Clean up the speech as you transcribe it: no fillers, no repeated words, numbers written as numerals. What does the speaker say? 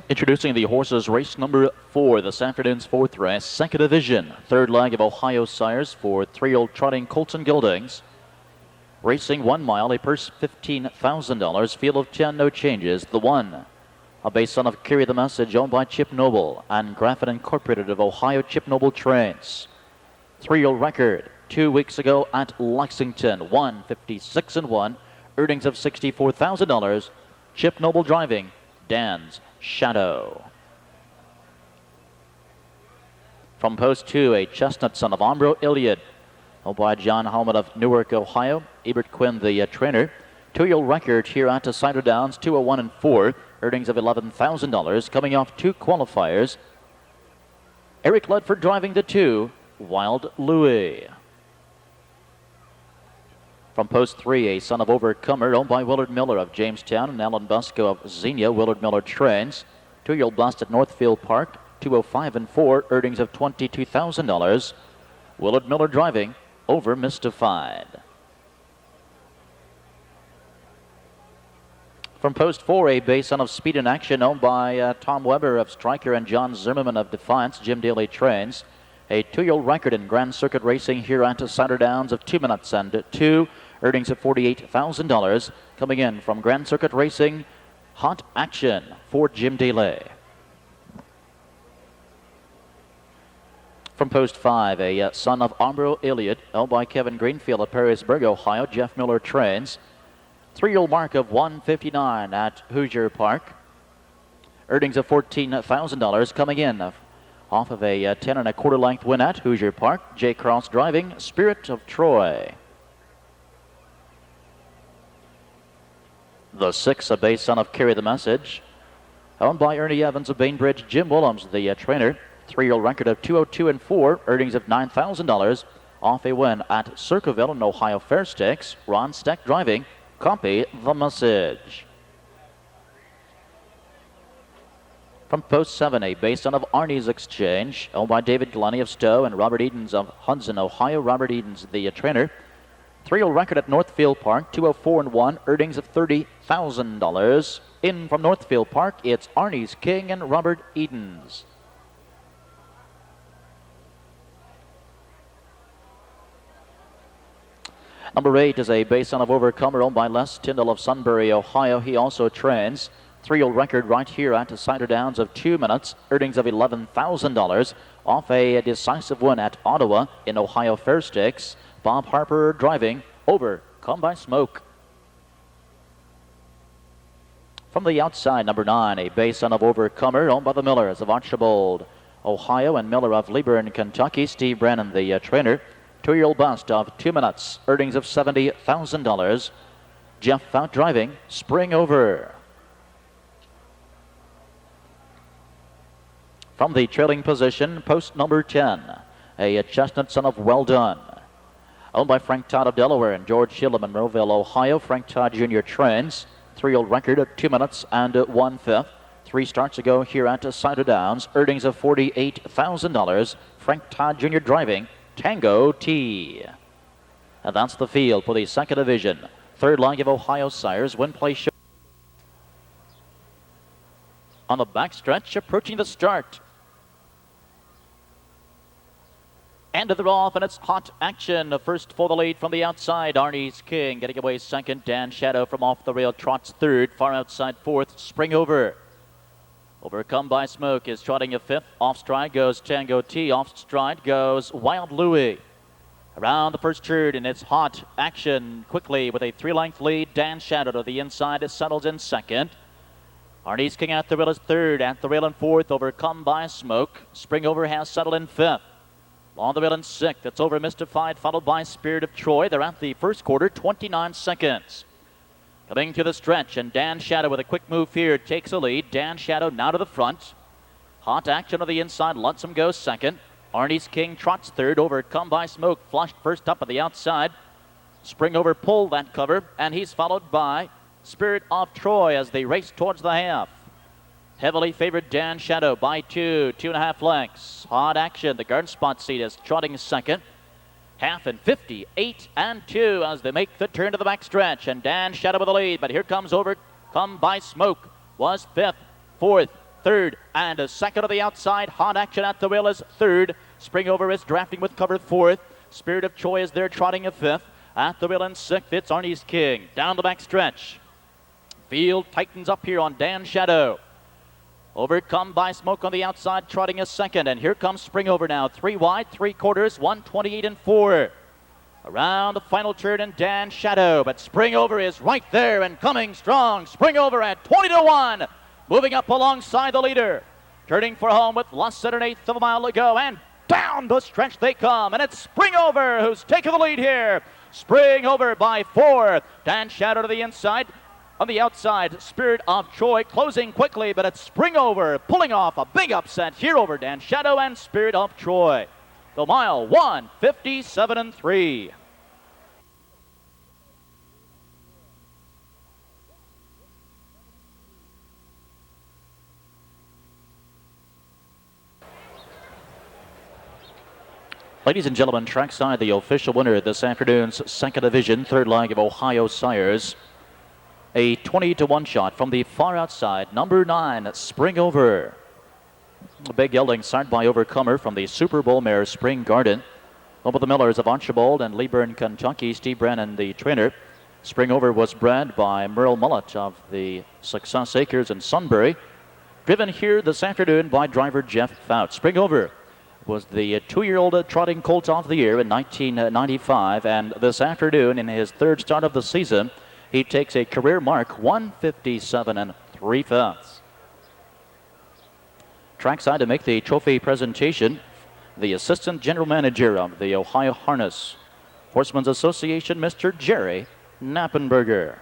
Introducing the horses race number 4, this afternoon's 4th race, 2nd division, 3rd leg of Ohio Sires for 3-year-old trotting colts and geldings. Racing 1 mile, a purse $15,000, field of 10, no changes. The 1, a base son of Carry the Message, owned by Chip Noble and Graffin Incorporated of Ohio. Chip Noble trains. 3-year-old record 2 weeks ago at Lexington, 156-1, earnings of $64,000. Chip Noble driving. Dan's Shadow. From post 2, a chestnut son of Umbro Iliad, owned by John Hallman of Newark, Ohio. Ebert Quinn, the trainer. 2-year-old record here at Cider Downs, 201-4, earnings of $11,000. Coming off 2 qualifiers. Eric Ledford driving the 2, Wild Louie. From post 3, a son of Overcomer, owned by Willard Miller of Jamestown and Alan Busco of Xenia. Willard Miller trains. 2-year-old blast at Northfield Park, 205-4, earnings of $22,000. Willard Miller driving. Over Mystified. From post 4, a base son of Speed in Action, owned by Tom Weber of Stryker and John Zimmerman of Defiance. Jim Daly trains. A 2-year-old record in Grand Circuit racing here at Cider Downs of 2 minutes and 2, earnings of $48,000. Coming in from Grand Circuit racing, Hot Action for Jim Daly. From post 5, a son of Umbro Iliad, owned by Kevin Greenfield of Perrysburg, Ohio. Jeff Miller trains. 3-year-old mark of 159 at Hoosier Park. Earnings of $14,000. Coming in off of a 10 1/4 length win at Hoosier Park. Jay Cross driving. Spirit of Troy. The 6, a base son of Carry the Message, owned by Ernie Evans of Bainbridge. Jim Willems, the trainer. 3-year-old record of 202-4, earnings of $9,000. Off a win at Circleville and Ohio Fair Stakes. Ron Steck driving. Copy the Message. From post 7, a base son of Arnie's Exchange, owned by David Glennie of Stowe and Robert Edens of Hudson, Ohio. Robert Edens, the trainer. 3-year-old record at Northfield Park, 204-1, earnings of $30,000. In from Northfield Park, it's Arnie's King and Robert Edens. Number 8 is a base son of Overcomer, owned by Les Tyndall of Sunbury, Ohio. He also trains. 3-year-old record right here at Cider Downs of 2 minutes, earnings of $11,000. Off a decisive win at Ottawa in Ohio Fair Stakes. Bob Harper driving. Over Come by Smoke. From the outside, number 9, a base son of Overcomer, owned by the Millers of Archibald, Ohio, and Miller of Leeburn, Kentucky. Steve Brennan, the trainer. 2-year-old bust of 2 minutes, earnings of $70,000. Jeff Fout driving. Spring Over. From the trailing position, post number 10, a chestnut son of Well Done, owned by Frank Todd of Delaware and George Hill of Monroeville, Ohio. Frank Todd Jr. trains. 3-year-old record of 2 minutes and 1/5. 3 starts ago here at Cider Downs. Earnings of $48,000. Frank Todd Jr. driving. Tango T. And that's the field for the 2nd division, 3rd leg of Ohio Sires. Win Play Show on the backstretch, approaching the start. And they're off, and it's Hot Action. First for the lead from the outside. Arnie's King getting away 2nd. Dan Shadow from off the rail trots 3rd. Far outside 4th. Spring Over. Overcome by Smoke is trotting a 5th. Off stride goes Tango T. Off stride goes Wild Louie. Around the first turn, and it's Hot Action quickly with a 3-length lead. Dan Shadow to the inside. It settles in 2nd. Arnie's King at the rail is 3rd. At the rail in 4th. Overcome by Smoke. Spring Over has settled in 5th. On the rail in 6th. It's Over Mystified, followed by Spirit of Troy. They're at the first quarter, 29 seconds. Coming to the stretch, and Dan Shadow with a quick move here takes a lead. Dan Shadow now to the front. Hot Action on the inside, lets him go 2nd. Arnie's King trots 3rd. Overcome by Smoke, flushed first up on the outside. Spring Over pulled that cover, and he's followed by Spirit of Troy as they race towards the half. Heavily favored Dan Shadow by 2.5 lengths. Hot Action, the guard spot seat, is trotting 2nd. Half and 58-2 as they make the turn to the backstretch. And Dan Shadow with the lead, but here comes Overcome by Smoke. Was 5th, 4th, third, and a second of the outside. Hot action at the wheel is third. Springover is drafting with cover fourth. Spirit of Joy is there trotting a fifth. At the wheel in sixth, it's Arnie's King. Down the back stretch. Field tightens up here on Dan Shadow. Overcome by Smoke on the outside, trotting a second. And here comes Springover now. 3 wide, 3/4, 128 and 4. Around the final turn and Dan Shadow. But Springover is right there and coming strong. Springover at 20-1. Moving up alongside the leader. Turning for home with less than an eighth of a mile to go. And down the stretch they come. And it's Springover who's taking the lead here. Springover by 4. Dan Shadow to the inside. On the outside, Spirit of Joy closing quickly, but it's Springover pulling off a big upset here over Dan Shadow and Spirit of Joy. The mile 1:57 and 3. Ladies and gentlemen, trackside, the official winner this afternoon's second division, third leg of Ohio Sires. A 20-1 shot from the far outside, number 9, Springover. A big gelding sired by Overcomer from the Super Bowl mare Spring Garden. Home of the Millers of Archibald and Leeburn, Kentucky. Steve Brennan, the trainer. Springover was bred by Merle Mullet of the Success Acres in Sunbury. Driven here this afternoon by driver Jeff Fout. Springover was the 2-year-old trotting colt of the year in 1995, and this afternoon in his third start of the season, he takes a career mark 157 and 3/5. Trackside to make the trophy presentation, the Assistant General Manager of the Ohio Harness Horsemen's Association, Mr. Jerry Knappenberger.